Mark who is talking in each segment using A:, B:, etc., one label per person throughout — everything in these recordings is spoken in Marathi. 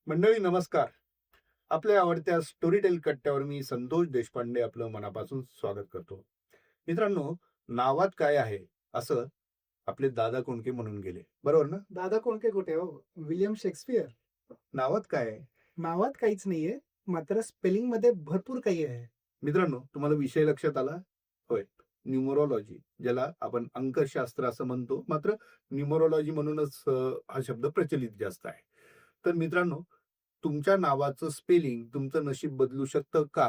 A: मंडळी नमस्कार. आपल्या आवडत्या स्टोरीटेल कट्ट्यावर मी संतोष देशपांडे आपलं मनापासून स्वागत करतो. मित्रांनो, नावात काय आहे असं आपले दादा कोंडके म्हणून गेले, बरोबर ना?
B: दादा कोंडके कुठे हो? William Shakespeare.
A: नावात काय आहे?
B: नावात काहीच नाहीये, मात्र स्पेलिंग मध्ये भरपूर काही आहे.
A: मित्रांनो, तुम्हाला विषय लक्षात आला? होय, न्यूमरोलॉजी, ज्याला आपण अंकशास्त्र असं म्हणतो, मात्र न्यूमरोलॉजी म्हणूनच हा शब्द प्रचलित जास्त आहे. तर मित्रांनो, तुमच्या नावाचं स्पेलिंग तुमचं नशीब बदलू शकतं का?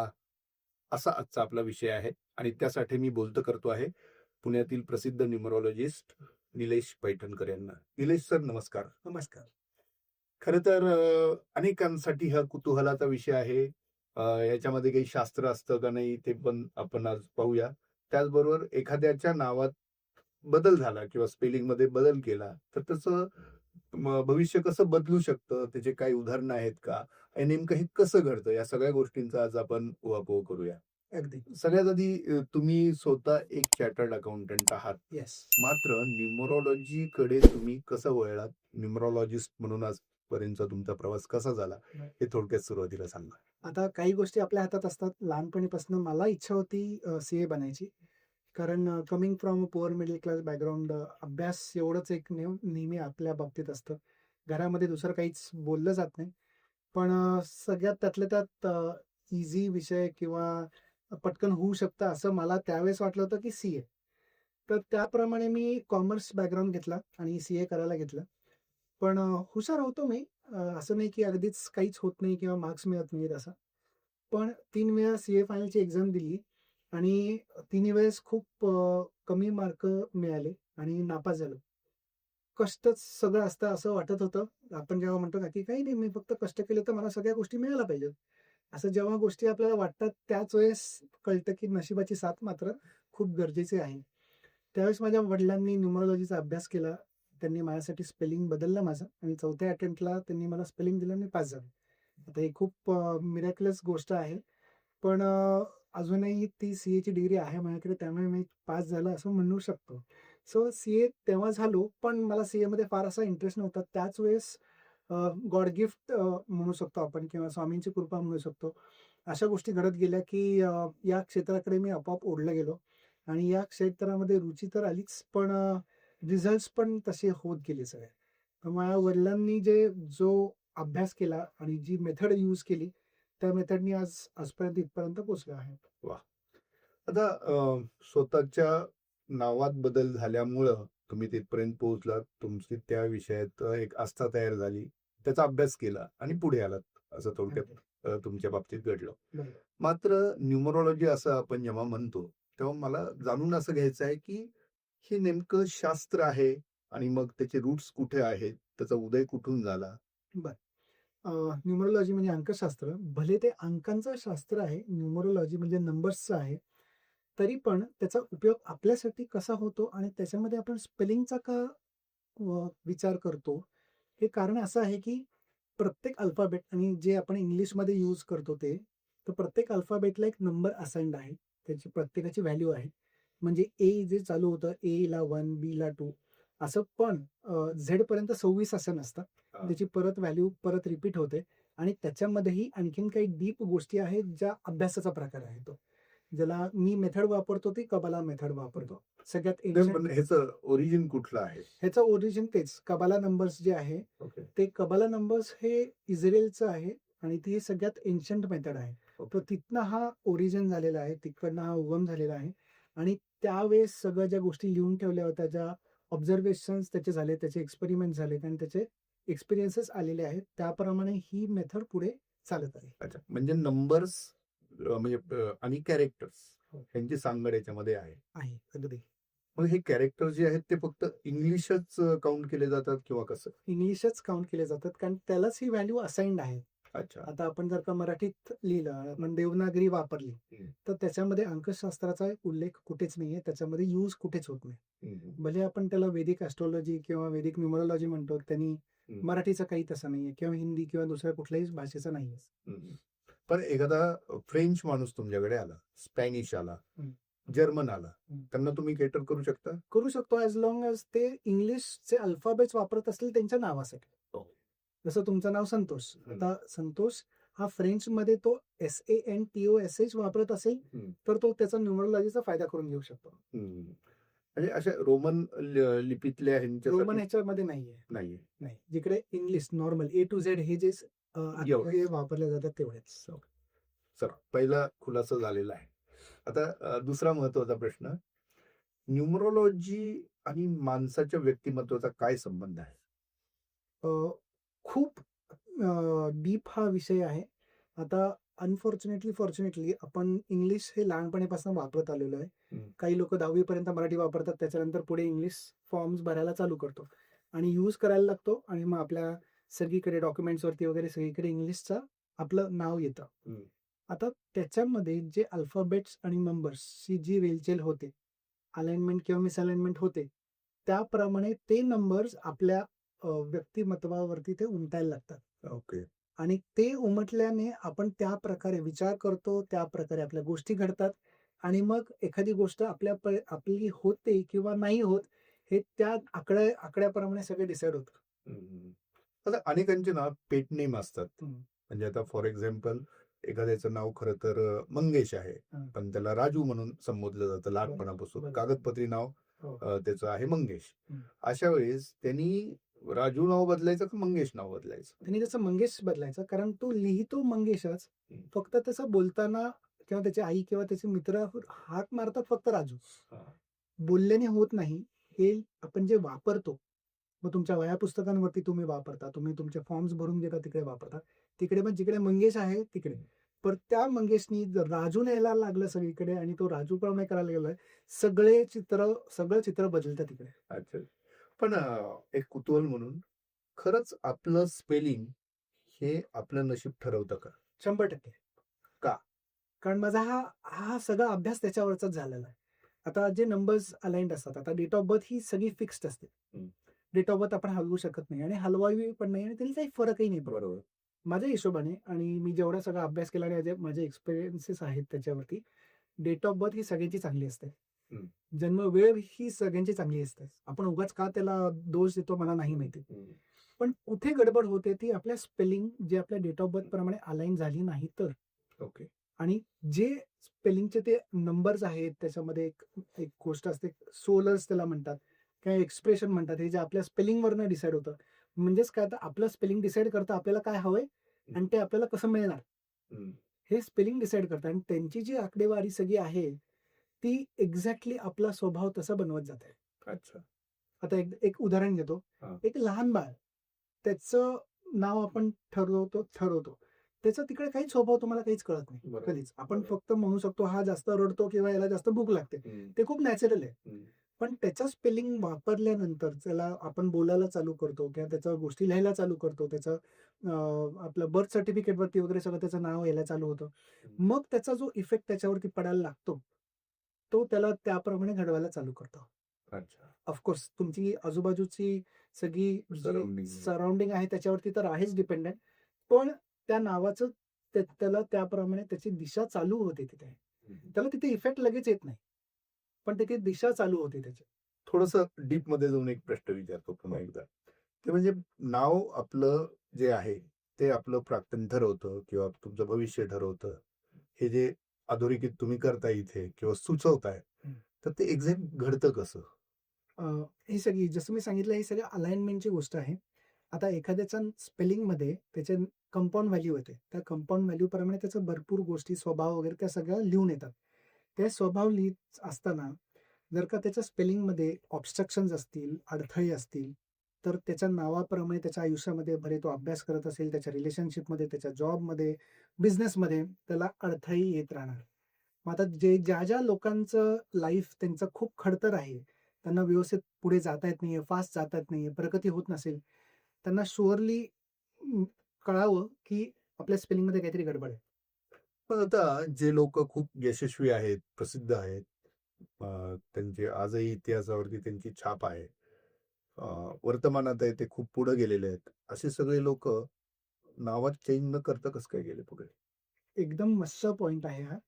A: असा आजचा आपला विषय आहे आणि त्यासाठी मी बोलतो करतो आहे पुण्यातील प्रसिद्ध न्यूमरोलॉजिस्ट निलेश पैठणकर यांना. निलेश सर, नमस्कार.
B: नमस्कार.
A: खरं तर अनेकांसाठी हा कुतूहलाचा विषय आहे. याच्यामध्ये काही शास्त्र असतं का नाही ते पण आपण आज पाहूया. त्याचबरोबर एखाद्याच्या नावात बदल झाला किंवा स्पेलिंग मध्ये बदल केला तर त्याचं भविष्य कसं बदलू शकतं, त्याचे काही उदाहरणं आहेत का, हे नेमकं हे कसं घडतं, या सगळ्या गोष्टींचा आज आपण उहापोह करूया.
B: अगदी.
A: सगळ्यात आधी तुम्ही स्वतः एक चार्टर्ड अकाउंटंट आहात,
B: येस.
A: मात्र न्यूमरोलॉजी कडे तुम्ही कसं वळलात? न्यूमरोलॉजिस्ट म्हणून आजपर्यंतचा तुमचा प्रवास कसा झाला, हे थोडक्यात सुरुवातीला सांगा.
B: आता काही गोष्टी आपल्या हातात असतात. लहानपणीपासून मला इच्छा होती सीए बनायची. कारण coming from poor middle class background, अभ्यास एवढंच एक नेहमी आपल्या बाबतीत असतं. घरामध्ये दुसरं काहीच बोललं जात नाही. पण सगळ्यात त्यातल्या त्यात इझी विषय किंवा पटकन होऊ शकतं असं मला त्यावेळेस वाटलं होतं की सीए. तर त्याप्रमाणे मी कॉमर्स बॅकग्राऊंड घेतला आणि सीए करायला घेतलं. पण हुशार होतो मी. असं नाही की अगदीच काहीच होत नाही किंवा मार्क्स मिळत नाहीत असं. पण 3 वेळा सीए फायनलची एक्झाम दिली आणि तिन्ही वेळेस खूप कमी मार्क मिळाले आणि नापास झालो. कष्टच सगळं असतं असं वाटत होतं. आपण जेव्हा म्हणतो ना, की काही नाही, मी फक्त कष्ट केले तर मला सगळ्या गोष्टी मिळायला पाहिजेत. असं जेव्हा गोष्टी आपल्याला वाटतात त्याच वेळेस कळतं, की नशिबाची साथ मात्र खूप गरजेची आहे. त्यावेळेस माझ्या वडिलांनी न्यूमरोलॉजीचा अभ्यास केला. त्यांनी माझ्यासाठी स्पेलिंग बदललं माझं आणि 4थ्या अटेम्प्टला त्यांनी मला स्पेलिंग दिलं आणि पास झालो. आता ही खूप मिरेकलस गोष्ट आहे. पण अजूनही ती सीएची डिग्री आहे माझ्याकडे, त्यामुळे मी पास झालो असं म्हणू शकतो. सो सीए तेव्हा झालो, पण मला सीएमध्ये फार असा इंटरेस्ट नव्हता. त्याच वेळेस गॉड गिफ्ट म्हणू शकतो आपण किंवा स्वामींची कृपा म्हणू शकतो. अशा गोष्टी घडत गेल्या, की या क्षेत्राकडे मी आपोआप ओढला गेलो आणि या क्षेत्रामध्ये रुची तर आलीच, पण रिझल्ट्स पण तसे होत गेले सगळे. तर माझ्या वडिलांनी जो अभ्यास केला आणि जी मेथड यूज केली, त्या मेथडनी आजपर्यंत इथपर्यंत पोहोचलो आहे.
A: वा. आता स्वतःच्या नावात बदल झाल्यामुळं तुम्ही तिथपर्यंत पोहोचलात. तुमची त्या विषयात एक आस्था तयार झाली, त्याचा अभ्यास केला आणि पुढे आलात, असं थोडक्यात तुमच्या बाबतीत घडलं.
B: बरोबर.
A: मात्र न्यूमरोलॉजी असं आपण जेव्हा म्हणतो, तेव्हा मला जाणून असं घ्यायचं आहे, की हे नेमकं शास्त्र आहे आणि मग त्याचे रूट्स कुठे आहेत, त्याचा उदय कुठून झाला?
B: बरं. न्यूमरोलॉजी म्हणजे अंकशास्त्र. भले ते अंकांचं शास्त्र आहे, न्यूमरोलॉजी म्हणजे नंबर्सचं आहे. तरी पण त्याचा उपयोग आपल्यासाठी कसा होतो आणि त्याच्यामध्ये आपण स्पेलिंगचा का विचार करतो? हे कारण असं आहे, की प्रत्येक अल्फाबेट आणि जे आपण इंग्लिशमध्ये यूज करतो ते, तर प्रत्येक अल्फाबेटला एक नंबर असाइन्ड आहे. त्याची प्रत्येकाची व्हॅल्यू आहे. म्हणजे ए जे चालू होतं, एला 1, बीला 2 असं, पण झेडपर्यंत 26 असं नसतं. त्याची परत व्हॅल्यू परत रिपीट होते आणि त्याच्यामध्येही आणखीन काही डीप गोष्टी आहेत, ज्या अभ्यासाचा प्रकार आहे तो. ज्याला मी मेथड वापरतो ती कबाला मेथड वापरतो. सगळ्यात
A: नाही, पण
B: एन्शंट
A: ह्याचं ओरिजिन कुठलं आहे?
B: ह्याचं ओरिजिन तेच कबाला नंबर्स जे आहे,
A: ओके.
B: ते कबाला नंबर्स हे इस्रायलचं आहे आणि ती सगळ्यात एन्शंट मेथड आहे. तर तिथनं हा ओरिजिन झालेला आहे, तिकडनं हा उगम झालेला आहे आणि त्यावेळेस सगळ्या ज्या गोष्टी लिहून ठेवल्या होत्या, ज्या ऑब्झर्वेशन्स त्याचे झाले, त्याचे एक्सपेरिमेंट झालेत आणि त्याचे एक्सपिरियन्सेस आलेले आहेत, त्याप्रमाणे ही मेथड पुढे चालत आहे.
A: अच्छा. म्हणजे नंबर्स म्हणजे आणि कॅरेक्टर्स
B: हो.
A: यांची सांगड याच्यामध्ये आहे.
B: आहे, अगदी.
A: मग हे कॅरेक्टर जे आहेत ते फक्त इंग्लिशच काउंट केले जातात किंवा कसं?
B: इंग्लिशच काउंट केले जातात कारण त्यालाच ही व्हॅल्यू असाइन्ड आहे.
A: अच्छा.
B: आता आपण जर का मराठीत लिहिलं, आपण देवनागरी वापरली,
A: हं,
B: तर त्याच्यामध्ये अंकशास्त्राचा उल्लेख कुठेच नाहीये. त्याच्यामध्ये यूज कुठेच होत नाही.
A: हं, हं,
B: भले आपण त्याला वैदिक ॲस्ट्रोलॉजी किंवा वैदिक न्यूमरोलॉजी म्हणतो, त्यांनी
A: हं,
B: मराठीचं काही तसं नाहीये किंवा हिंदी किंवा दुसऱ्या कुठल्याही भाषेचं नाहीये.
A: हं. पण एखादा फ्रेंच माणूस तुमच्याकडे आला, स्पॅनिश आला,
B: हं.
A: जर्मन आला,
B: हं.
A: त्यांना तुम्ही केटर करू शकता?
B: करू शकतो ॲज लाँग ॲज ते इंग्लिशचे अल्फाबेट्स वापरत असतील त्यांच्या नावासाठी.
A: हो.
B: जसं तुमचं नाव संतोष.
A: हं.
B: आता संतोष हा फ्रेंचमध्ये तो SANTOSH वापरत असेल,
A: हं.
B: तर तो त्याचा न्यूमरोलॉजीचा फायदा करून घेऊ शकतो.
A: हं. म्हणजे अशा रोमन लिपीतल्या ह्यांच्यासाठी
B: रोमन ह्याच्यामध्ये नाहीये.
A: नाहीये.
B: नाही. जिकडे English normal A to Z हे जे
A: एवढं.
B: हे वापरले जातात तेवढेच.
A: चला, पहिला खुलासा झालेला आहे. आता दुसरा महत्वाचा प्रश्न, न्यूमरोलॉजी आणि माणसाच्या व्यक्तिमत्वाचा काय संबंध आहे?
B: अ, खूप डीप हा विषय आहे. आता अनफॉर्च्युनेटली, फॉर्च्युनेटली आपण इंग्लिश हे लहानपणीपासून वापरत आलेलो आहे.
A: हं.
B: काही लोकं 10वी पर्यंत मराठी वापरतात. त्याच्यानंतर पुढे इंग्लिश फॉर्म्स भरायला चालू करतो आणि यूज करायला लागतो आणि मग आपल्या सगळीकडे डॉक्युमेंट्सवरती वगैरे सगळीकडे इंग्लिशचं आपलं नाव येतं.
A: हं.
B: आता त्याच्यामध्ये जे अल्फाबेट्स आणि नंबर्सची जी रेलचेल होते, अलाइनमेंट किंवा मिसअलाइनमेंट होते, त्याप्रमाणे ते नंबर्स आपल्या व्यक्तिमत्वावरती ते उमटायला लागतात
A: ओके.
B: आणि ते उमटल्याने आपण त्या प्रकारे विचार करतो, त्या प्रकारे आपल्या गोष्टी घडतात आणि मग एखादी गोष्ट आपली होते किंवा नाही होत, हे त्या आकड्याप्रमाणे सगळे डिसाईड होतं.
A: हं. आता अनेकांचे ना पेट नेम असतात.
B: हं.
A: म्हणजे आता फॉर एक्झाम्पल एखाद्याचं नाव खरं तर मंगेश आहे,
B: हां.
A: पण त्याला राजू म्हणून संबोधलं जातं लहानपणापासून.
B: बरोबर.
A: कागदपत्री नाव
B: हो.
A: त्याचं आहे मंगेश.
B: हं.
A: अशा वेळेस त्यांनी राजू नाव बदलायचं का मंगेश नाव बदलायचं?
B: त्यांनी त्याचं मंगेश बदलायचा कारण तो लिहितो मंगेशच.
A: हं.
B: फक्त त्याचं बोलताना किंवा त्याची आई किंवा त्याचे मित्र हाक मारतात फक्त राजू.
A: हां.
B: बोलल्याने होत नाही. हे आपण जे वापरतो, मग तुमच्या वह्या पुस्तकांवरती तुम्ही वापरता, तुम्ही तुमचे फॉर्म्स भरून घेता तिकडे वापरता. तिकडे मग जिकडे मंगेश आहे तिकडे. पण त्या मंगेशनी जर राजू लिहायला लागलं सगळीकडे आणि तो राजूप्रमाणे करायला गेलाय, सगळं चित्र बदलतं तिकडे.
A: अच्छा. पण एक कुतूहल म्हणून खरंच आपलं स्पेलिंग हे आपलं नशीब ठरवतं का?
B: 100%
A: का?
B: कारण माझा हा हा सगळा अभ्यास त्याच्यावरचाच झालेला आहे. आता जे नंबर्स अलाइन्ड असतात, आता डेट ऑफ बर्थ ही सगळी फिक्स्ड असते.
A: हं.
B: डेट ऑफ बर्थ आपण हलवू शकत नाही आणि हलवावी पण नाही आणि त्याने काही फरकही नाही पडत.
A: बरोबर.
B: माझ्या हिशोबाने आणि मी जेवढा सगळा अभ्यास केला आणि माझे एक्सपिरियन्सेस आहेत त्याच्यावरती, डेट ऑफ बर्थ ही सगळ्यांची चांगली असते.
A: हं.
B: जन्मवेळ ही सगळ्यांची चांगली असते. आपण उगाच का त्याला दोष देतो मला नाही माहिती.
A: हं.
B: पण कुठे गडबड होते ती आपल्या स्पेलिंग जे आपल्या डेट ऑफ बर्थ प्रमाणे अलाइन झाली नाही तर.
A: ओके.
B: आणि जे स्पेलिंगचे ते नंबर्स आहेत त्याच्यामध्ये एक गोष्ट असते सोलर्स त्याला म्हणतात किंवा एक्सप्रेशन म्हणतात. हे जे आपल्या स्पेलिंगवरनं डिसाईड होतं. म्हणजेच काय तर आपलं स्पेलिंग डिसाईड करतं आपल्याला काय हवंय आणि ते आपल्याला कसं मिळणार.
A: हं.
B: हे स्पेलिंग डिसाईड करतं आणि त्यांची जी आकडेवारी सगळी आहे, ती एक्झॅक्टली आपला स्वभाव तसा बनवत जाते.
A: अच्छा.
B: आता एक उदाहरण घेतो.
A: हां.
B: एक लहान बाळ, त्याचं नाव आपण ठरवतो. त्याचा तिकडे काहीच स्वभाव तुम्हाला काहीच कळत नाही
A: बरोबर.
B: कधीच. आपण
A: बरोबर.
B: फक्त म्हणू शकतो हा जास्त रडतो किंवा याला जास्त भूक लागते.
A: हं.
B: ते खूप नॅचरल आहे.
A: हं.
B: पण त्याचं स्पेलिंग वापरल्यानंतर त्याला आपण बोलायला चालू करतो किंवा त्याच्या गोष्टी लिहायला चालू करतो. त्याचं आपलं बर्थ सर्टिफिकेटवरती वगैरे सगळं त्याचं नाव यायला चालू होतं. मग त्याचा जो इफेक्ट त्याच्यावरती पडायला लागतो, तो त्याला त्याप्रमाणे घडवायला चालू करतो.
A: अच्छा.
B: ऑफकोर्स तुमची आजूबाजूची सगळी
A: Surrounding.
B: सराउंडिंग आहे त्याच्यावरती तर आहेच डिपेंडंट. पण त्या नावाचं त्याला त्याप्रमाणे त्याची दिशा चालू होते तिथे.
A: हं.
B: त्याला तिथे इफेक्ट लगेच येत नाही. पण तिथे दिशा चालू होते त्याची.
A: थोडंसं डीपमध्ये जाऊन एक प्रश्न विचारतो पुन्हा एकदा. ते म्हणजे नाव आपलं जे आहे, ते आपलं प्राक्तन ठरवतं किंवा तुमचं भविष्य ठरवतं. हे जे अधोरेखित तुम्ही करताय इथे किंवा सुचवताय,
B: हं.
A: तर ते एक्झॅक्ट घडतं कसं?
B: ही सगळी जसं मी सांगितलं ही सगळी अलाइनमेंटची गोष्ट आहे. आता एखाद्याच्या स्पेलिंगमध्ये त्याचे कंपाऊंड व्हॅल्यू येते. त्या कंपाऊंड व्हॅल्यूप्रमाणे त्याचं भरपूर गोष्टी, स्वभाव वगैरे त्या सगळ्या लिहून येतात. ते स्वभाव लिहीत असताना जर का त्याच्या स्पेलिंगमध्ये ऑब्स्ट्रक्शन्स असतील, अडथळे असतील, तर त्याच्या नावाप्रमाणे त्याच्या आयुष्यामध्ये भले तो अभ्यास करत असेल, त्याच्या रिलेशनशिपमध्ये, त्याच्या जॉबमध्ये, बिझनेसमध्ये त्याला अडथळे येत राहणार. मग आता ज्या लोकांचं लाईफ त्यांचं खूप खडतर आहे, त्यांना व्यवस्थित पुढे जाता येत नाहीये, फास्ट जाता येत नाहीये, प्रगती होत नसेल, त्यांना शुअरली कळावं की आपल्या स्पेलिंगमध्ये काहीतरी गडबड आहे.
A: पण आता जे लोकं खूप यशस्वी आहेत, प्रसिद्ध आहेत, त्यांची आजही इतिहासावरती त्यांची छाप आहे. अ, वर्तमानात आहे ते खूप पुढे गेलेले आहेत. असे सगळे लोकं नावात चेंज न करता कसं काय गेले पुढे?
B: एकदम मस्त पॉइंट आहे हा.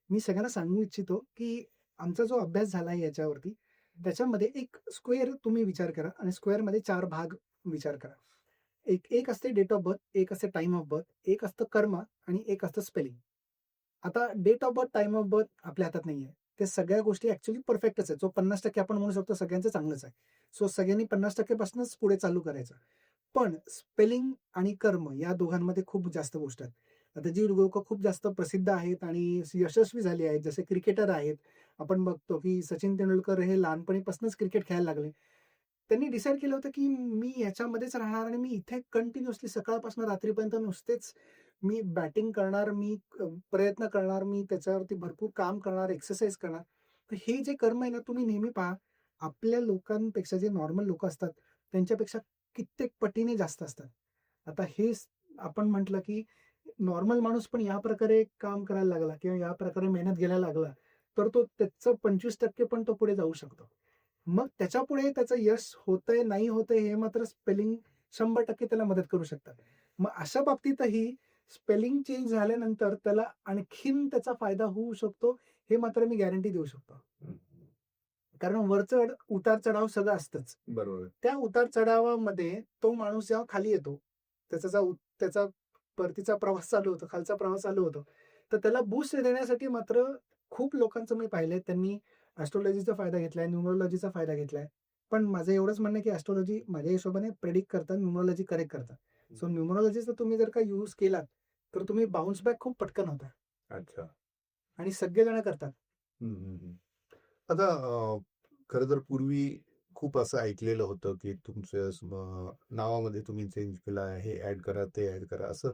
B: मी सगळ्यांना सांगू इच्छितो, की आमचा जो अभ्यास झाला आहे याच्यावरती, त्याच्यामध्ये एक स्क्वेअर तुम्ही विचार करा आणि स्क्वेअरमध्ये 4 भाग विचार करा. एक असते डेट ऑफ बर्थ, एक असते टाइम ऑफ बर्थ, एक असतं कर्म आणि एक असतं स्पेलिंग. आता date of birth, time of birth आपल्या हातात नाहीये. ते सगळ्या गोष्टी ॲक्चुअली परफेक्टच आहेत. सो 50% आपण म्हणू शकतो सगळ्यांचं चांगलंच आहे. सो सगळ्यांनी 50% पासूनच पुढे चालू करायचं. पण स्पेलिंग आणि कर्म या दोघांमध्ये खूप जास्त गोष्ट आहेत. आता जी लोकं खूप जास्त प्रसिद्ध आहेत आणि यशस्वी झाली आहेत, जसे क्रिकेटर आहेत. आपण बघतो की सचिन तेंडुलकर हे लहानपणीपासूनच क्रिकेट खेळायला लागले. त्यांनी डिसाईड केलं होतं की मी ह्याच्यामध्येच राहणार आणि मी इथे कंटिन्युअसली सकाळपासून रात्रीपर्यंत नुसतेच मी बॅटिंग करणार, मी प्रयत्न करणार, मी त्याच्यावरती भरपूर काम करणार, एक्सरसाइज करणार. तर हे जे कर्म आहे ना, तुम्ही नेहमी पहा, आपल्या लोकांपेक्षा जे नॉर्मल लोकं असतात, त्यांच्यापेक्षा कित्येक पटीने जास्त असतात. आता आपण म्हटलं की नॉर्मल माणूस पण या प्रकारे काम करायला लागला किंवा या प्रकारे मेहनत घ्यायला लागला, तर तो त्याचं 25% पण तो पुढे जाऊ शकतो. मग त्याच्यापुढे त्याचं यश होतंय, नाही होतंय हे मात्र स्पेलिंग 100% त्याला मदत करू शकतात. मग अशा बाबतीतही स्पेलिंग चेंज झाल्यानंतर त्याला आणखीन त्याचा फायदा होऊ शकतो, हे मात्र मी गॅरंटी देऊ शकतो.
A: हं.
B: कारण वर-चढ, उतार-चढाव सगळं असतंच.
A: बरोबर.
B: त्या उतार-चढावामध्ये तो माणूस जेव्हा खाली येतो, त्याचा परतीचा प्रवास चालू होतो, खालचा प्रवास चालू होतो. तर त्याला बूस्ट देण्यासाठी मात्र खूप लोकांचं मी पाहिलंय, त्यांनी एस्ट्रोलॉजीचा फायदा घेतलाय, न्यूमरोलॉजीचा फायदा घेतलाय. पण माझं एवढंच म्हणणं आहे, की एस्ट्रोलॉजी माझ्या हिशोबाने प्रेडिक्ट करतात, न्यूमरोलॉजी करेक्ट करतात. सो न्यूमरोलॉजीचा तुम्ही जर का यूज केलात, तर तुम्ही बाउन्स बॅक खूप पटकन होता
A: अच्छा.
B: आणि सगळेजण करतात.
A: हं, हं, हं. आता खरं तर पूर्वी खूप असं ऐकलेलं होतं, की तुमच्या नावामध्ये तुम्ही चेंज केला, हे ॲड करा, ते ॲड करा. असं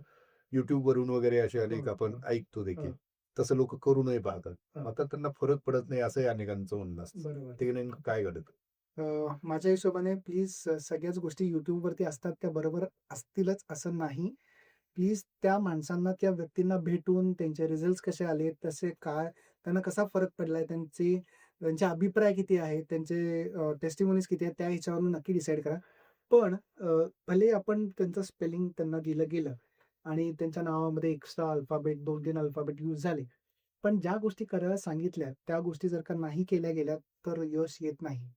A: YouTubeवरून वगैरे असे अनेक
B: हो,
A: आपण
B: हो,
A: ऐकतो देखील.
B: हो,
A: तसं लोकं करूनही पाहतात.
B: हो.
A: आता त्यांना फरक पडत नाही असंही अनेकांचं म्हणणं असतं.
B: बरोबर.
A: ते नेमकं काय घडतं?
B: माझ्या हिशोबाने प्लीज सगळ्याच गोष्टी YouTubeवरती असतात त्या बरोबर असतीलच असं नाही. प्लीज त्या माणसांना, त्या व्यक्तींना भेटून त्यांचे रिझल्ट्स कसे आले, तसे काय, त्यांना कसा फरक पडलाय, त्यांचे अभिप्राय किती आहेत, त्यांचे टेस्टिमोनीज किती आहेत, त्या ह्याच्यावरून नक्की डिसाईड करा. पण भले आपण त्यांचं स्पेलिंग त्यांना दिलं गेलं आणि त्यांच्या नावामध्ये एक्स्ट्रा अल्फाबेट 2-3 अल्फाबेट यूज झाले. पण ज्या गोष्टी करायला सांगितल्या, त्या गोष्टी जर का नाही केल्या गेल्या, तर यश येत नाही.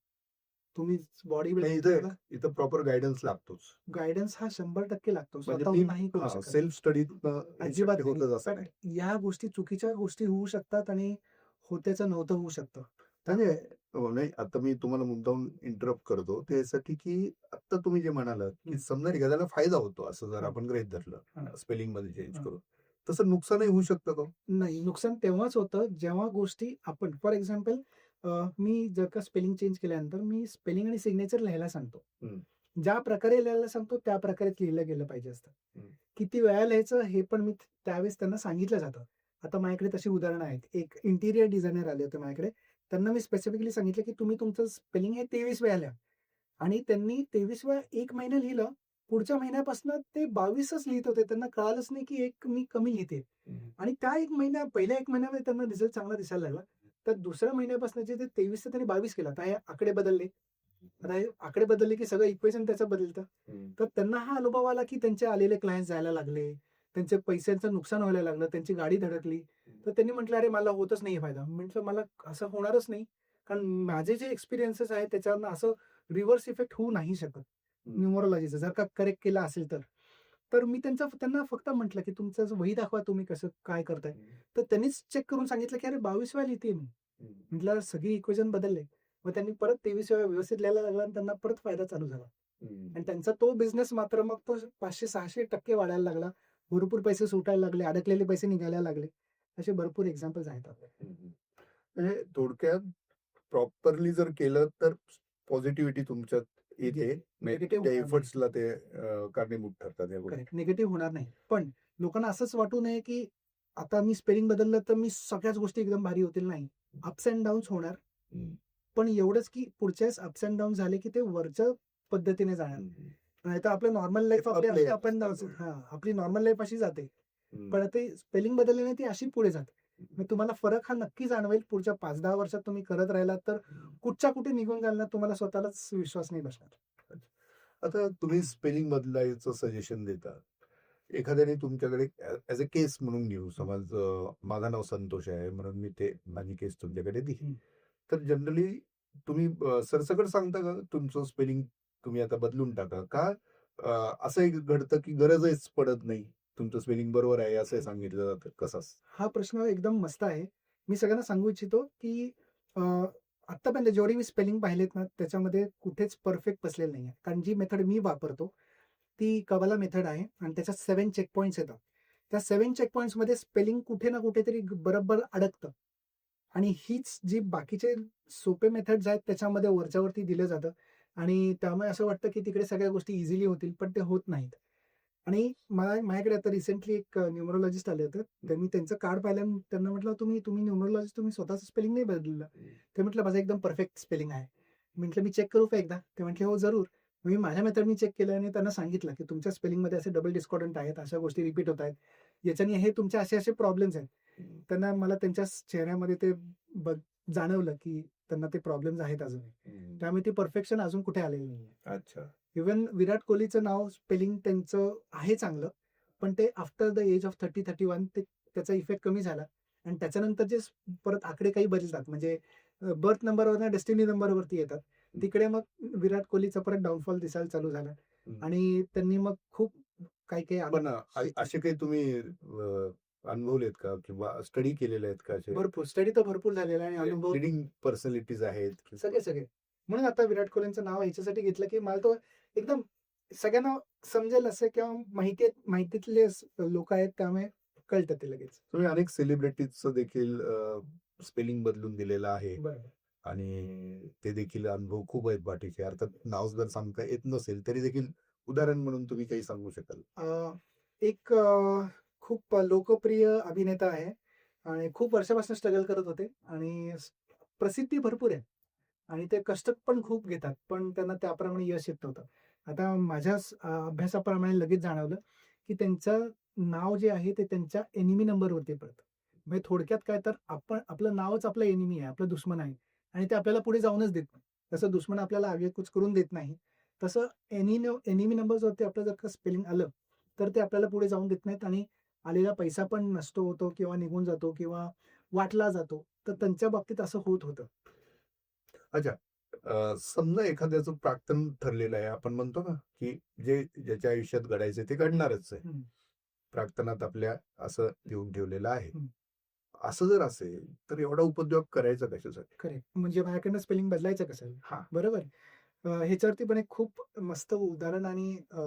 B: तुम्ही बॉडी
A: नाही इथं इथं प्रॉपर गाईडन्स लागतोच.
B: गाईडन्स हा 100% लागतो.
A: म्हणजे
B: स्वतःहून नाही करू शकत.
A: सेल्फ स्टडीतनं हे
B: अजिबात
A: शक्य
B: नाही.
A: होतच असं
B: पण
A: नाही.
B: या गोष्टी चुकीच्या गोष्टी होऊ शकतात आणि होत्याचं नव्हतं होऊ शकतं.
A: म्हणजे नाही आता मी तुम्हाला मुद्दामून इंटरप्ट करतो त्यासाठी, की आता तुम्ही जे म्हणालात, की समजा एखाद्याला फायदा होतो असं जर
B: हां,
A: आपण गृहीत धरलं,
B: हां,
A: स्पेलिंगमध्ये चेंज
B: हां.
A: करून. तसं नुकसानही होऊ शकतं का हो?
B: नाही, नुकसान तेव्हाच होतं जेव्हा गोष्टी आपण फॉर एक्झाम्पल मी जर का स्पेलिंग चेंज केल्यानंतर मी स्पेलिंग आणि सिग्नेचर लिहायला सांगतो.
A: हं,
B: ज्या प्रकारे लिहायला सांगतो त्या प्रकारेच लिहिलं गेलं पाहिजे असतं.
A: हं,
B: किती वेळा लिहायचं हे पण मी त्यावेळेस त्यांना सांगितलं जातं. आता माझ्याकडे तशी उदाहरणं आहेत. एक इंटिरियर डिझायनर आले होते माझ्याकडे. त्यांना मी स्पेसिफिकली सांगितलं, की तुम्ही तुमचं स्पेलिंग हे 23 वेळा लिहा आणि त्यांनी 23 वेळा 1 महिना लिहिलं. पुढच्या महिन्यापासून ते 22च लिहित होते. त्यांना कळालंच नाही, की एक मी कमी लिहिते
A: हं.
B: आणि पहिल्या 1 महिन्यामध्ये त्यांना रिझल्ट चांगला दिसायला लागला. तर दुसऱ्या महिन्यापासून जे ते 23 त्यांनी 22 केलं. आता हे आकडे बदलले. आता हे आकडे बदलले, की सगळं इक्वेशन त्याचं बदलतं.
A: हं.
B: तर त्यांना हा अनुभव आला, की त्यांचे आलेले क्लायंट्स जायला लागले. त्यांचे पैशांचं नुकसान व्हायला लागलं. त्यांची गाडी धडकली. तर त्यांनी म्हटलं, "अरे मला होतच नाही फायदा." म्हटलं, "मला असं होणारच नाही." कारण माझे जे एक्सपिरियन्सेस आहेत त्याच्यावरनं असं रिव्हर्स इफेक्ट होऊ नाही शकत.
A: हं.
B: न्यूमरोलॉजीचं जर का करेक्ट केलं असेल तर. तर मी त्यांना फक्त म्हटलं, की "तुमचं वही दाखवा तुम्ही कसं काय करताय?" तर त्यांनीच चेक करून सांगितलं, की "अरे 22 वेळा लिहितेय मी." म्हटलं, "सगळी इक्वेशन बदलले." मग त्यांनी परत 23 वेळा व्यवस्थित लिहायला लागला आणि त्यांना परत फायदा चालू झाला. आणि त्यांचा तो बिझनेस मात्र मग तो 500-600% वाढायला लागला. भरपूर पैसे सुटायला लागले, अडकलेले पैसे निघायला लागले. असे भरपूर एक्झाम्पल्स आहेत आपल्याकडे.
A: म्हणजे थोडक्यात प्रॉपरली जर केलं तर पॉझिटिव्हिटी तुमच्यात येते.
B: निगेटिव्ह
A: त्या
B: होणार नाही.
A: एफर्ट्सला ते कारणीभूत ठरतात या गोष्टी.
B: करेक्ट. निगेटिव्ह होणार नाही. पण लोकांना असंच वाटू नये, की आता मी स्पेलिंग बदललं तर मी सगळ्याच गोष्टी एकदम भारी होतील. नाही. अप्स एंड डाउन्स होणार.
A: हं,
B: पण एवढंच, की पुढच्या वेळेस अप्स एंड डाउन झाले, की ते वरच्या पद्धतीने जाणार.
A: हं, हं.
B: नाहीतर आपलं नॉर्मल लाईफ आपली
A: आपले
B: अशी अप एंड डाउन आपली नॉर्मल लाईफ अशी जाते.
A: हं,
B: पण ते स्पेलिंग बदलल्याने ती अशी पुढे जाते. मग तुम्हाला फरक हा नक्की जाणवेल. पुढच्या 5-10 वर्षात तुम्ही करत राहिलात तर कुठच्या कुठे निघून जाल ना तुम्हाला स्वतःलाच विश्वास नाही बसणार.
A: आता तुम्ही स्पेलिंग बदलायचं सजेशन देता. एखाद्याने तुमच्याकडे ॲज अ केस म्हणून घेऊ. समज माझं नाव संतोष आहे म्हणून मी माझी केस तुमच्याकडे दिली.
B: हं.
A: तर जनरली तुम्ही सरसकट सांगता का तुमचं स्पेलिंग तुम्ही आता बदलून टाका? का असंही घडतं की गरजच पडत नाही. तुमचं स्पेलिंग बरोबर आहे असंही सांगितलं जातं. कसं असतं?
B: हा प्रश्न एकदम मस्त आहे. मी सगळ्यांना सांगू इच्छितो, की अ, आत्तापर्यंत जेवढी मी स्पेलिंग पाहिलेत ना, त्याच्यामध्ये कुठेच परफेक्ट बसलेलं नाहीये. कारण जी मेथड मी वापरतो, ती कबाला मेथड आहे आणि त्याच्यात 7 चेक पॉइंट्स येतात. त्या 7 चेक पॉइंट्समध्ये स्पेलिंग कुठे ना कुठेतरी बरोबर अडकतं आणि हीच जी बाकीचे सोपे मेथड्स आहेत, त्याच्यामध्ये वरच्यावरती दिलं जातं आणि त्यामुळे असं वाटतं, की तिकडे सगळ्या गोष्टी इझिली होतील, पण ते होत नाहीत. आणि माझ्याकडे आता रिसेंटली एक न्यूमरोलॉजिस्ट आले होते. तर मी त्यांचं कार्ड पाहिलं आणि त्यांना म्हटलं, "तुम्ही न्यूमरोलॉजिस्ट, तुम्ही स्वतःचं स्पेलिंग नाही बदललं." ते म्हटलं, "माझं एकदम परफेक्ट स्पेलिंग आहे." म्हटलं, "मी चेक करू का एकदा?" ते म्हटले, "हो, जरूर." मी माझ्या मेथडनी चेक केलं आणि त्यांना सांगितलं, की तुमच्या स्पेलिंगमध्ये असे डबल डिस्कॉर्डंट आहेत, अशा गोष्टी रिपीट होत आहेत. याच्याने हे तुमचे असे-असे प्रॉब्लेम्स आहेत. त्यांना मला त्यांच्या चेहऱ्यामध्ये ते बघ जाणवलं, की त्यांना ते प्रॉब्लेम्स आहेत अजूनही. त्यामुळे ती परफेक्शन अजून कुठे आलेली नाहीये.
A: अच्छा.
B: इव्हन विराट कोहलीचं नाव स्पेलिंग त्यांचं आहे चांगलं, पण ते आफ्टर द एज ऑफ 30-31 त्याचा इफेक्ट कमी झाला आणि त्याच्यानंतर जे परत आकडे काही बदलतात म्हणजे बर्थ नंबरवरनं डेस्टिनी नंबरवरती येतात. तिकडे मग विराट कोहलीचा परत डाउनफॉल दिसायला चालू झाला आणि त्यांनी मग खूप काही-काही
A: पण
B: शिकले.
A: असे काही तुम्ही अनुभवलेत का किंवा स्टडी केलेले आहेत का असे
B: भरपूर स्टडी तर भरपूर झालेला आहे आणि अनुभव
A: लीडिंग पर्सनॅलिटीज आहेत?
B: सगळे. म्हणून आता विराट कोहलींचं नाव ह्याच्यासाठी घेतलं, की मला तो एकदम सगळ्यांना समजेल असं किंवा माहितीतले लोकं आहेत त्यामुळे कळतं ते लगेच.
A: तुम्ही अनेक सेलिब्रिटीजचं देखील स्पेलिंग बदलून दिलेलं आहे
B: बरोबर.
A: आणि ते देखील अनुभव खूप आहेत बाकीचे. अर्थात नाव जर सांगता येत नसेल तरी देखील उदाहरण म्हणून तुम्ही काही सांगू शकाल?
B: एक खूप लोकप्रिय अभिनेता आहे आणि खूप वर्षापासून स्ट्रगल करत होते आणि प्रसिद्धी भरपूर आहे आणि ते कष्ट पण खूप घेतात, पण त्यांना त्याप्रमाणे यश येत नव्हतं. आता माझ्या अभ्यासाप्रमाणे लगेच जाणवलं, की त्यांचं नाव जे आहे ते त्यांच्या एनिमी नंबरवरती पडतं. म्हणजे थोडक्यात काय तर आपलं नावच आपलं एनिमी आहे, आपलं दुश्मन आहे आणि ते आपल्याला पुढे जाऊनच देत नाही. जसं दुश्मन आपल्याला आगेकूच करून देत नाही, तसं एनिमी नंबर्सवरती आपलं जर का स्पेलिंग आलं, तर ते आपल्याला पुढे जाऊन देत नाहीत आणि आलेला पैसा पण नष्ट होतो किंवा निघून जातो किंवा वाटला जातो. तर त्यांच्या बाबतीत असं होत होतं.
A: अच्छा. समजा एखाद्याचं प्राक्तन ठरलेलं आहे. आपण म्हणतो ना, की जे ज्याच्या आयुष्यात घडायचं ते घडणारच आहे.
B: हं,
A: प्राक्तनात आपल्या असं लिहून ठेवलेलं आहे.
B: हं.
A: असं जर असेल, तर एवढा उपद्व्याप करायचा कशासाठी?
B: करेक्ट. म्हणजे माझ्याकडनं स्पेलिंग बदलायचं कसं?
A: हां.
B: बरोबर. ह्याच्यावरती पण एक खूप मस्त उदाहरण आणि अ,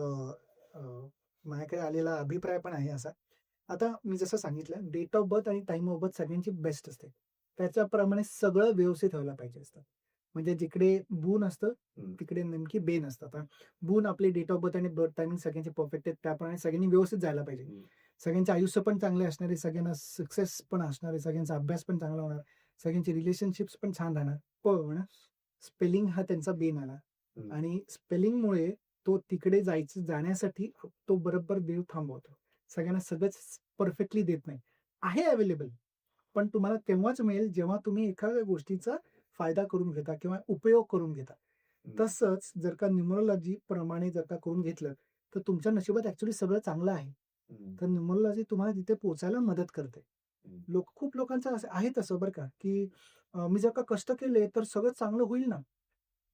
B: माझ्याकडे आलेला अभिप्राय पण आहे असा. आता मी जसं सांगितलं डेट ऑफ बर्थ आणि टाईम ऑफ बर्थ सगळ्यांची बेस्ट असते. त्याच्याप्रमाणे सगळं व्यवस्थित व्हायला पाहिजे असतं. म्हणजे जिकडे बून असतं,
A: हं.
B: तिकडे नेमकी बेन असतं. आता बून आपली डेट ऑफ बर्थ आणि बर्थ टायमिंग सगळ्यांची परफेक्ट आहेत. त्याप्रमाणे सगळ्यांनी व्यवस्थित जायला पाहिजे.
A: हं.
B: सगळ्यांचे आयुष्य पण चांगले असणार आहे, सगळ्यांना सक्सेस पण असणार आहे, सगळ्यांचा अभ्यास पण चांगला होणार, सगळ्यांचे रिलेशनशिप्स पण छान राहणार. पण स्पेलिंग हा त्यांचा बेन आला
A: हं.
B: आणि स्पेलिंगमुळे तो तिकडे जाण्यासाठी तो बरोबर वेळ थांबवतो. सगळ्यांना सगळंच परफेक्टली देत नाही. आहे अवेलेबल, पण तुम्हाला तेव्हाच मिळेल जेव्हा तुम्ही एखाद्या गोष्टीचा फायदा करून घेता किंवा उपयोग करून घेता.
A: हं.
B: तसंच जर का न्यूमरोलॉजी प्रमाणे जर का करून घेतलं, तर तुमच्या नशिबात ॲक्चुअली सगळं चांगलं आहे.
A: हं.
B: तर न्यूमरोलॉजी तुम्हाला तिथे पोहोचायला मदत करते.
A: हं.
B: खूप लोकांचं असं आहे तसं बरं का, की मी जर का कष्ट केले तर सगळं चांगलं होईल ना.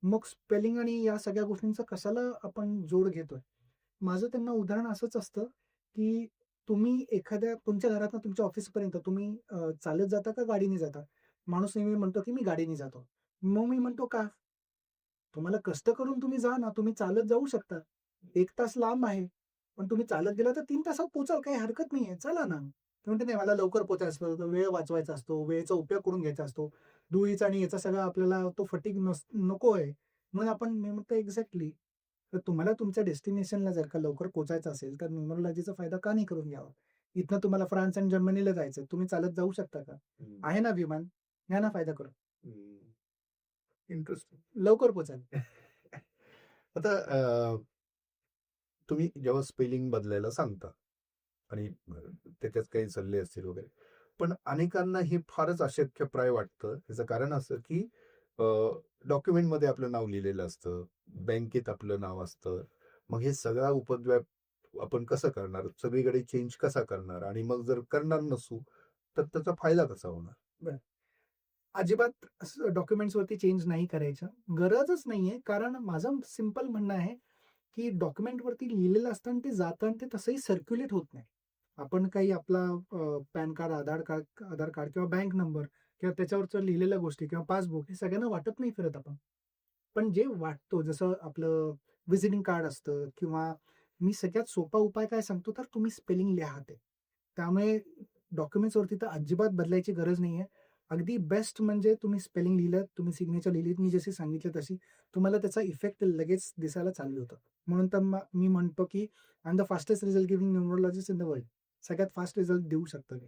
B: मग स्पेलिंग आणि या सगळ्या गोष्टींचा कशाला आपण जोड घेतोय? माझं त्यांना उदाहरण असंच असतं, की तुम्ही एखाद्या तुमच्या घरातनं तुमच्या ऑफिसपर्यंत तुम्ही चालत जाता का गाडीने जाता? माणूस नेहमी म्हणतो, की मी गाडीने जातो. मग मी म्हणतो, "का?" तुम्हाला कष्ट करून तुम्ही जा ना, तुम्ही चालत जाऊ शकता. 1 तास लांब आहे. पण तुम्ही चालत गेला तर 3 तासात पोहोचाल, काही हरकत नाहीये. चला ना. ते म्हणते, "नाही मला लवकर पोहोचायचं असतं, वेळ वाचवायचा असतो, वेळेचा उपयोग करून घ्यायचा असतो. धुळीचा आणि याचा सगळा आपल्याला तो फटीग नको आहे." म्हणून मी म्हणतो एक्झॅक्टली. तर तुम्हाला तुमच्या डेस्टिनेशनला जर का लवकर पोहोचायचं असेल, तर न्यूमरोलॉजीचा फायदा का नाही करून घ्यावा? इथनं तुम्हाला फ्रान्स आणि जर्मनीला जायचंय. तुम्ही चालत जाऊ शकता का?
A: हं.
B: आहे ना विमान. घ्या ना फायदा करून.
A: हं. इंटरेस्टिंग.
B: लवकर पोहोचाल.
A: आता तुम्ही जेव्हा स्पेलिंग बदलायला सांगता आणि त्याच्यात काही सल्ले असतील वगैरे. पण अनेकांना हे फारच अशक्यप्राय वाटतं. त्याचं कारण असं, की अ, डॉक्युमेंटमध्ये आपलं नाव लिहिलेलं असतं, बँकेत आपलं नाव असतं. मग हे सगळा उपद्व्याप आपण कसं करणार? सगळीकडे चेंज कसा करणार? आणि मग जर करणार नसू, तर त्याचा फायदा कसा होणार?
B: बरं. अजिबात डॉक्युमेंट्सवरती चेंज नाही करायचं. गरजच नाहीये. कारण माझं सिंपल म्हणणं आहे, की डॉक्युमेंटवरती लिहिलेलं असतं आणि ते जातं आणि ते तसंही सर्क्युलेट होत नाही. आपण काही आपला पॅन कार्ड, आधार कार्ड किंवा बँक नंबर किंवा त्याच्यावरचं लिहिलेल्या गोष्टी किंवा पासबुक हे सगळ्यांना वाटत नाही फिरत आपण. पण जे वाटतो जसं आपलं व्हिजिटिंग कार्ड असतं किंवा मी सगळ्यात सोपा उपाय काय सांगतो तर तुम्ही स्पेलिंग लिहा ते. त्यामुळे डॉक्युमेंट्सवरती तर अजिबात बदलायची गरज नाहीये. अगदी बेस्ट म्हणजे तुम्ही स्पेलिंग लिहिलं, तुम्ही सिग्नेचर लिहिली, मी जशी सांगितलं तशी, तुम्हाला त्याचा इफेक्ट लगेच दिसायला चालू होतं. म्हणून तर मी म्हणतो की I am the fastest result giving numerologist in the world. सगळ्यात फास्ट रिझल्ट देऊ शकतो मी.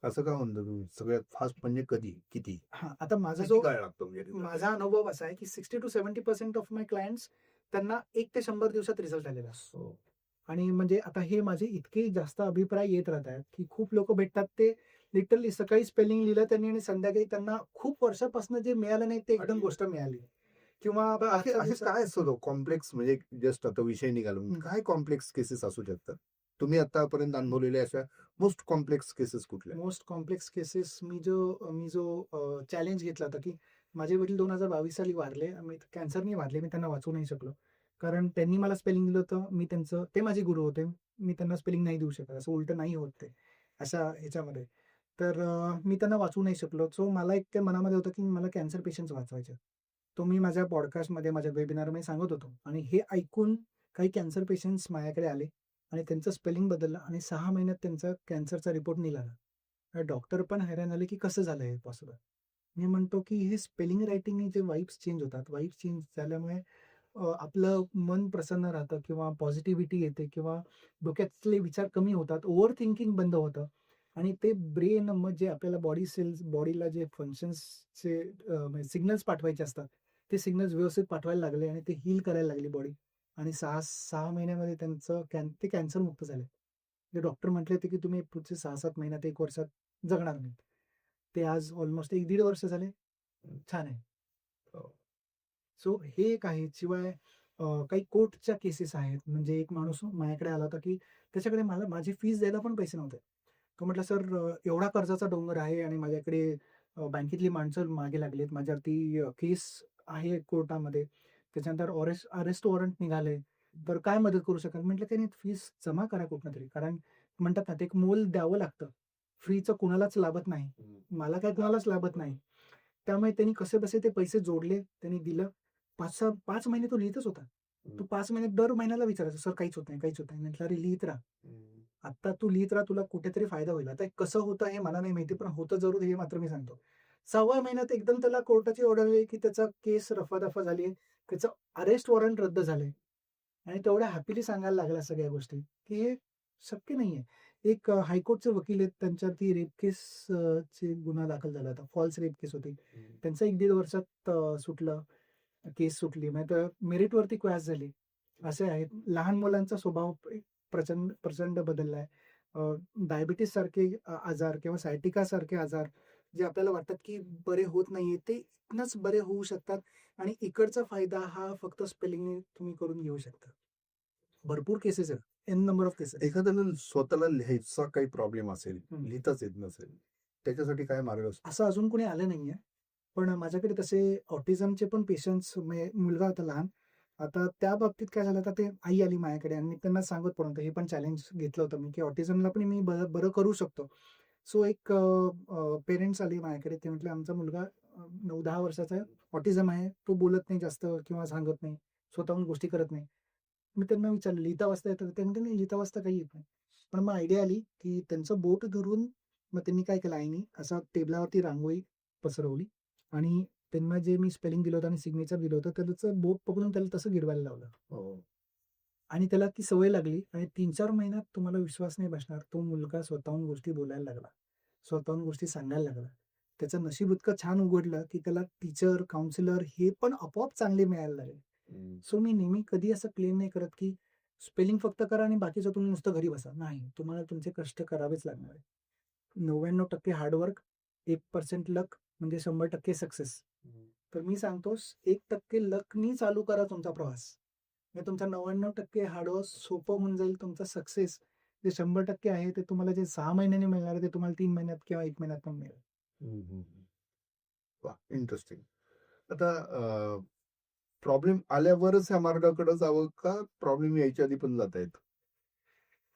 A: असं का म्हणता तुम्ही? सगळ्यात फास्ट म्हणजे कधी? किती?
B: हां, आता
A: किती काळ लागतो म्हणजे result
B: माझा
A: यायला?
B: अनुभव असा आहे की 60% ऑफ माय क्लायंट्स त्यांना 1 ते 100 दिवसात रिझल्ट आलेला असतो.
A: हो.
B: आणि म्हणजे आता हे माझे इतके जास्त अभिप्राय येत राहत आहेत, की खूप लोकं भेटतात ते लिटरली सकाळी स्पेलिंग लिहिलं त्यांनी आणि संध्याकाळी त्यांना खूप वर्षापासून जे मिळालं नाही ते एकदम
A: आणि
B: गोष्ट मिळाली. किंवा
A: पण असे
B: 5-6
A: असे
B: दिवसात
A: काय असतं कॉम्प्लेक्स म्हणजे जस्ट आता विषय निघाला.
B: हं.
A: काय कॉम्प्लेक्स केसेस असू शकतात? तुम्ही आतापर्यंत अनुभवलेल्या अशा मोस्ट कॉम्प्लेक्स केसेस कुठल्या?
B: मोस्ट कॉम्प्लेक्स केसेस मी जो चॅलेंज घेतला होता, की माझे वडील 2022 साली वारले. मी कॅन्सरनी वारले. मी त्यांना वाचवू नाही शकलो. कारण त्यांनी मला स्पेलिंग दिलं होतं. ते माझे गुरु होते. मी त्यांना स्पेलिंग नाही देऊ शकत. असं उलटं नाही होत ते, अशा ह्याच्यामध्ये. तर मी त्यांना वाचवू नाही शकलो. सो मला एक ते मनामध्ये होतं, की मला कॅन्सर पेशंट्स वाचवायचे. तो मी माझ्या पॉडकास्टमध्ये, माझ्या वेबिनारमध्ये सांगत होतो आणि हे ऐकून काही कॅन्सर पेशंट्स माझ्याकडे आले आणि त्यांचं स्पेलिंग बदललं आणि 6 महिन्यात त्यांचा कॅन्सरचा रिपोर्ट निघाला. डॉक्टर पण हैराण झाले, की कसं झालं हे पॉसिबल? मी म्हणतो, की हे स्पेलिंग रायटिंगनी जे वाइब्स चेंज होतात. वाइब्स चेंज झाल्यामुळे आपलं मन प्रसन्न राहतं किंवा पॉझिटिव्हिटी येते किंवा डोक्यातले विचार कमी होतात. ओव्हर थिंकिंग बंद होतं आणि ते ब्रेन मग जे आपल्याला बॉडीला जे फंक्शन्सचे म्हणजे सिग्नल्स पाठवायचे असतात, ते सिग्नल्स व्यवस्थित पाठवायला लागले आणि ते हील करायला लागली बॉडी आणि 6 महिन्यामध्ये ते कॅन्सरमुक्त झाले. ते डॉक्टर म्हटले होते, की तुम्ही पुढचे 6-7 महिन्यात, 1 वर्षात जगणार नाहीत. ते आज ऑलमोस्ट 1-1.5 वर्ष झाले. छान आहे.
A: हो.
B: सो हे एक आहे. शिवाय काही कोर्टच्या केसेस आहेत. म्हणजे एक माणूस माझ्याकडे आला होता, की त्याच्याकडे मला माझी फीस द्यायला पण पैसे नव्हते. तो म्हटला, "सर एवढा कर्जाचा डोंगर आहे आणि माझ्याकडे बँकेतली माणसं मागे लागलीत. माझ्यावरती केस आहे कोर्टामध्ये. त्याच्यानंतर अरेस्ट वॉरंट निघाले. तर काय मदत करू शकाल?" म्हटलं, "काही नाही, फीस जमा करा कुठूनतरी." कारण म्हणतात ना, ते एक मोल द्यावं लागतं. फ्रीचं कुणालाच लाभत नाही. मला काय कुणालाच लाभत नाही. त्यामुळे त्यांनी कसेबसे ते पैसे जोडले. त्यांनी दिलं. 5 महिने तो लिहितच होता. तो 5 महिने दर महिन्याला विचारायचा, "सर काहीच होत नाही, काहीच होत नाही." म्हटलं, "अरे लिहित राहा. आत्ता तू लिहित राहा, तुला कुठेतरी फायदा होईल." आता कसं होतं हे मला नाही माहिती, पण होतं जरूर हे मात्र मी सांगतो. 6व्या महिन्यात एकदम त्याला कोर्टाची ऑर्डर आली, की त्याचा केस रफा-दफा झाली. त्याचं अरेस्ट वॉरंट रद्द झालंय आणि तेवढ्या हॅपीली सांगायला लागल्या सगळ्या गोष्टी, की हे शक्य नाहीये. एक हायकोर्टचे वकील आहेत, त्यांच्यावरती रेप केस चे गुन्हा दाखल झाला होता. फॉल्स रेप केस होती. त्यांचं 1-1.5 वर्षात सुटलं. केस सुटली. नाहीतर मेरिटवरती क्वॅश झाली. असे आहेत. लहान मुलांचा स्वभाव प्रचंड प्रचंड बदललाय. डायबिटीज सारखे आजार किंवा सायटिका सारखे आजार जे आपल्याला वाटतात, की बरे होत नाहीये, ते इथनंच बरे होऊ शकतात आणि इकडचा फायदा हा फक्त स्पेलिंगने तुम्ही करून घेऊ शकता. भरपूर केसेस आहेत. N number of cases.
A: एखाद्याला स्वतःला लिहायचा काही प्रॉब्लेम असेल,
B: हं.
A: लिहिताच येत नसेल, त्याच्यासाठी काय मार्ग असतो?
B: असं अजून कोणी आलं नाहीये. पण माझ्याकडे तसे ऑटिझमचे पण पेशंट्स म्हणजे मुलगा होता लहान. आता त्या बाबतीत काय झालं, आता ते आई आली माझ्याकडे आणि मी त्यांना सांगत पण होतो. हे पण चॅलेंज घेतलं होतं मी, की ऑटिझमला पण मी बरं बरं करू शकतो. सो एक पेरेंट्स आले माझ्याकडे. ते म्हटले, "आमचा मुलगा 9-10 वर्षाचा आहे. ऑटिझम आहे. तो बोलत नाही जास्त किंवा सांगत नाही. स्वतःहून गोष्टी करत नाही." मी त्यांना विचारलं, "लिहिता वाचता येतं?" ते म्हणले, "नाही, लिहिता वाचता काही येत नाही." पण मग आयडिया आली, की त्यांचं बोट धरून मग त्यांनी काय केलं आईनी, असं टेबलावरती रांगोळी पसरवली आणि त्यांना जे मी स्पेलिंग दिलं होतं आणि सिग्नेचर दिलं होतं, त्याचं बोट पकडून त्याला तसं गिरवायला लावलं.
A: हो.
B: आणि त्याला ती सवय लागली आणि 3-4 महिन्यात तुम्हाला विश्वास नाही बसणार, तो मुलगा स्वतःहून गोष्टी बोलायला लागला. स्वतःहून गोष्टी सांगायला लागला. त्याचं नशीब इतकं छान उघडलं, की त्याला टीचर, काउन्सिलर हे पण आपोआप चांगले मिळायला लागले.
A: हं.
B: सो मी नेहमी कधी असं क्लेम नाही करत, की स्पेलिंग फक्त करा आणि बाकीचं तुम्ही नुसतं घरी बसा. नाही, तुम्हाला तुमचे कष्ट करावेच लागणार आहे. 99% हार्ड 1% लक म्हणजे 100% सक्सेस. तर मी सांगतो 1% लकनी चालू करा तुमचा प्रवास. म्हणजे तुमचा 99% हार्डवर्क सोपं होऊन जाईल. तुमचा सक्सेस जे 100% आहे ते तुम्हाला जे 6 महिन्यांनी मिळणार आहे, ते तुम्हाला 3 महिन्यात किंवा 1 महिन्यात पण मिळेल.
A: हं, हं, हं. वाह! इंटरेस्टिंग. आता प्रॉब्लेम आल्यावरच ह्या मार्गाकडे जावं का प्रॉब्लेम यायच्या आधी पण जाता येतं?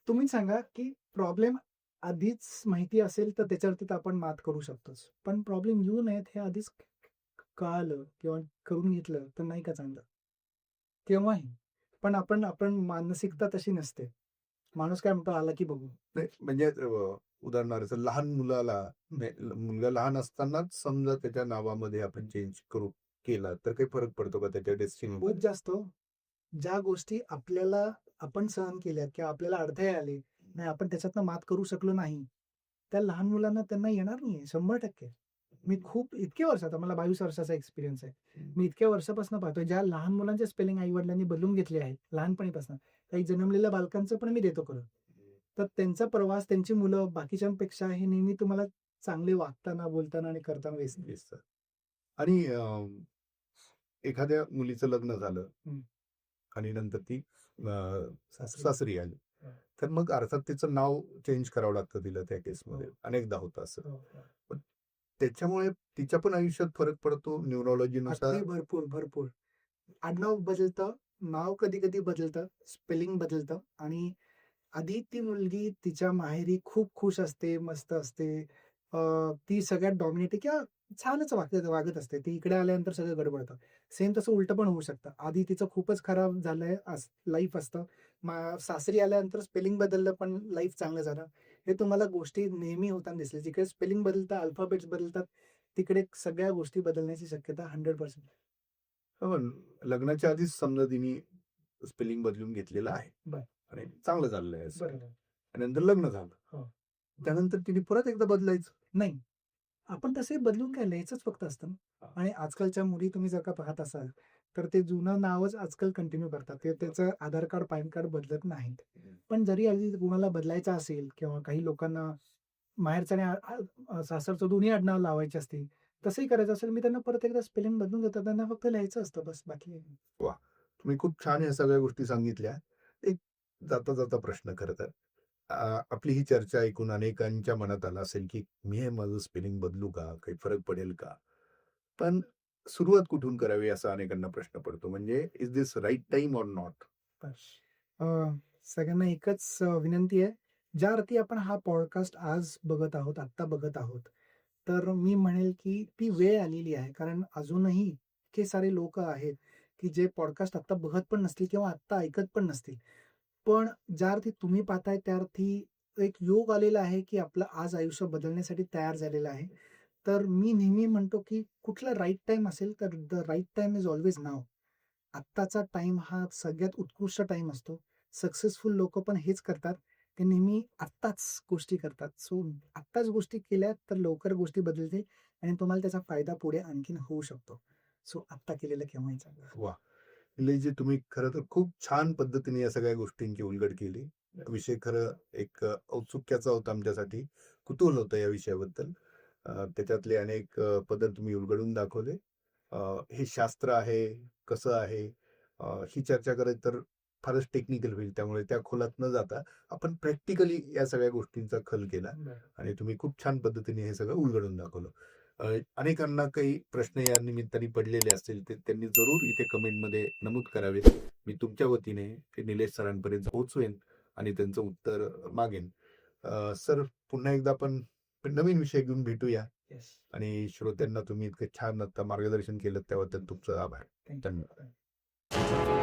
B: तुम्ही सांगा, की प्रॉब्लेम आधीच माहिती असेल तर त्याच्यावरती तर आपण मात करू शकतोच. पण प्रॉब्लेम येऊ नयेत हे आधीच कळालं किंवा करून घेतलं तर नाही का चांगलं? केव्हाही. पण आपण मानसिकता तशी नसते. माणूस काय म्हणतो, "आला की बघू."
A: नाही म्हणजे उदाहरणार्थ लहान मुलाला मुलगा लहान असतानाच समजा त्याच्या नावामध्ये आपण चेंज केला तर काही फरक पडतो का त्याच्या डेस्टिनीवर?
B: खूप जास्त हो. ज्या गोष्टी आपण सहन केल्यात किंवा आपल्याला अडथळे आले, नाही आपण त्याच्यातनं मात करू शकलो नाही, त्या लहान मुलांना त्यांना येणार नाहीये 100%. मी खूप इतके वर्ष आता मला 22 वर्षाचा एक्सपिरियन्स आहे. मी इतक्या वर्षापासून पाहतोय ज्या लहान मुलांचे स्पेलिंग आई-वडिलांनी बदलून घेतले आहेत लहानपणीपासून. काही जन्मलेल्या बालकांचं पण मी देतो करून. तर त्यांचा प्रवास, त्यांची मुलं बाकीच्यांपेक्षा हे नेहमी तुम्हाला चांगले वागताना, बोलताना आणि करताना दिसतील.
A: दिसतं. आणि एखाद्या मुलीचं लग्न झालं
B: हं.
A: आणि नंतर ती
B: सासरी.
A: सासरी आली.
B: हं.
A: तर मग अर्थात तिचं नाव चेंज करावं लागतं तिला त्या केसमध्ये.
B: हो.
A: अनेकदा होतं असं.
B: हो, हो.
A: पण त्याच्यामुळे तिच्या पण आयुष्यात फरक पडतो न्यूरोलॉजीनुसार?
B: अगदी भरपूर, भरपूर. आडनाव बदलतं, नाव कधी-कधी बदलतं, स्पेलिंग बदलतं आणि आधी ती मुलगी तिच्या माहेरी खूप खुश असते, मस्त असते. अ, ती सगळ्यात डॉमिनेटिंग किंवा छानच वागत असते. ती इकडे आल्यानंतर सगळं गडबडतं. सेम तसं उलटं पण होऊ शकतं. आधी तिचं खूपच खराब झालंय लाईफ असतं. सासरी आल्यानंतर स्पेलिंग बदललं पण लाईफ चांगलं झालं. हे तुम्हाला गोष्टी नेहमी होताना दिसल्या. जिकडे स्पेलिंग बदलतं, अल्फाबेट्स बदलतात, तिकडे सगळ्या गोष्टी बदलण्याची शक्यता 100%.
A: पण लग्नाच्या आधीच समजा तिने स्पेलिंग बदलून घेतलेलं आहे
B: बरं.
A: आणि चांगलं चाललंय असं.
B: बरोबर.
A: आणि नंतर लग्न झालं.
B: हो.
A: त्यानंतर तिने परत एकदा बदलायचं.
B: नाही. आपण तसे बदलून काय लिहायचंच फक्त असतं ना. आणि आजकालच्या मुली तुम्ही जर का पाहत असाल, तर ते जुनं नावच आजकाल कंटिन्यू करतात. ते त्याचं आधार कार्ड, पॅन कार्ड बदलत नाहीत. पण जरी आधी कुणाला बदलायचं असेल किंवा काही लोकांना माहेरचं आणि सासरचं दोन्ही आडनाव लावायचे असतील, तसंही करायचं असेल, मी त्यांना परत एकदा स्पेलिंग बदलून देतो. त्यांना फक्त लिहायचं असतं बस बाकी काही नाही.
A: वा, तुम्ही खूप छान या सगळ्या गोष्टी सांगितल्या. एक जाता जाता प्रश्न खरं तर आपली ही चर्चा ऐकून अनेकांच्या मनात आलं असेल की मी हे माझं स्पेलिंग बदलू का, काही फरक पडेल का? पण सुरुवात कुठून करावी असा अनेकांना प्रश्न पडतो. म्हणजे is this right time or not?
B: बस. अ, सगळ्यांना एकच विनंती आहे. ज्या अर्थी आपण हा पॉडकास्ट आज बघत आहोत, आत्ता बघत आहोत, तर मी म्हणेल की ती वेळ आलेली आहे. कारण अजूनही इतके सारे लोकं आहेत, की जे पॉडकास्ट आत्ता बघत पण नसतील किंवा आत्ता ऐकत पण नसतील. पण ज्या अर्थी तुम्ही पाहताय त्या अर्थी एक योग आलेला आहे, की आपलं आज आयुष्य बदलण्यासाठी तयार झालेलं आहे. तर मी नेहमी म्हणतो, की कुठला राइट टाईम असेल, तर the right time is always now. आत्ताचा टाईम हा सगळ्यात उत्कृष्ट टाईम असतो. सक्सेसफुल लोकं पण हेच करतात. ते नेहमी आत्ताच गोष्टी करतात. सो आत्ताच गोष्टी केल्या तर लवकर गोष्टी बदलतील आणि तुम्हाला त्याचा फायदा पुढे आणखीन होऊ शकतो. सो आत्ता केलेलं केव्हाही चांगलं.
A: वा, निलेशजी तुम्ही खरं तर खूप छान पद्धतीने या सगळ्या गोष्टींची उलगड केली. विषय खरं एक औत्सुक्याचा होता आमच्यासाठी. कुतूहल होतं या विषयाबद्दल. त्याच्यातले अनेक पदर तुम्ही उलगडून दाखवले. अ, हे शास्त्र आहे, कसं आहे, ही चर्चा करायची तर फारच टेक्निकल होईल. त्यामुळे त्या खोलात न जाता आपण प्रॅक्टिकली या सगळ्या गोष्टींचा खल केला आणि तुम्ही खूप छान पद्धतीने हे सगळं उलगडून दाखवलं. अनेकांना काही प्रश्न या निमित्ताने पडलेले असतील ते त्यांनी जरूर इथे कमेंटमध्ये नमूद करावेत. मी तुमच्या वतीने ते निलेश सरांपर्यंत पोहोचवेन आणि त्यांचं उत्तर मागेन. सर, पुन्हा एकदा आपण नवीन विषय घेऊन भेटूया
B: येस.
A: आणि श्रोत्यांना तुम्ही इतकं छान आता मार्गदर्शन केलं त्याबद्दल तुमचं आभार.
B: Thank you.
A: धन्यवाद.